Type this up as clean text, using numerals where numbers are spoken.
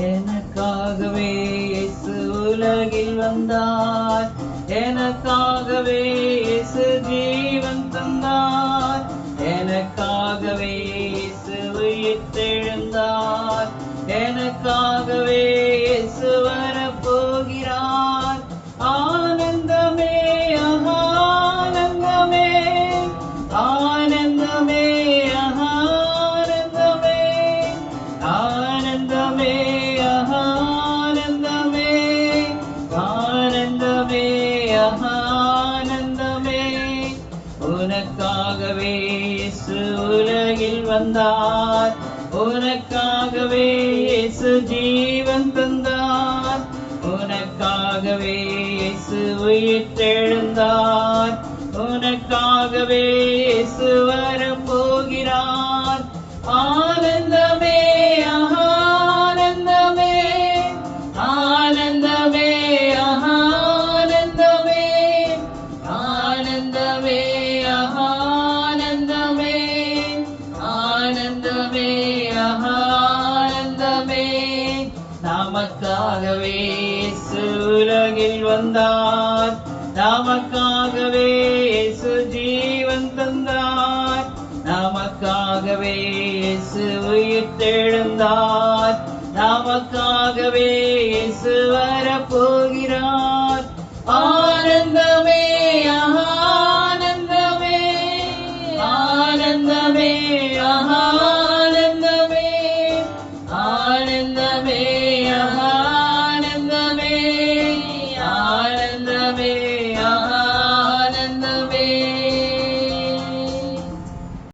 எனக்காகவே இயேசு உலகில் வந்தார், எனக்காகவே இயேசு ஜீவன் தந்தார், எனக்காகவே இயேசு உயிர்த்தெழுந்தார், எனக்காகவே இயேசு வரப்போகிறார். ஆனந்தமே ஆனந்தமே, ஆனந்தமே ஆனந்தமே, ஆனந்தமே ஆனந்தமே, ஆனந்தமே ஆனந்தமே. உனக்காகவே இயேசு உலகில் வந்தார், உனக்காகவே இயேசு ஜீவன் தந்தார், உனக்காகவே இயேசு உயிர்த்தெழுந்தார், உனக்காகவே இயேசு வரப்போகிறார். ஆனந்தமே ஆனந்தமே, ஆனந்தமே ஆனந்தமே, ஆனந்தமே ஆனந்தமே, ஆனந்தமே ஆனந்தமே. நமக்காகவே இயேசு உலகில் வந்தார், நமக்காகவே இயேசு ஜீவன் தந்தார், நமக்காகவே இயேசு உயிர்த்தெழுந்தார், நமக்காகவே இயேசு வரப்போகிறார்.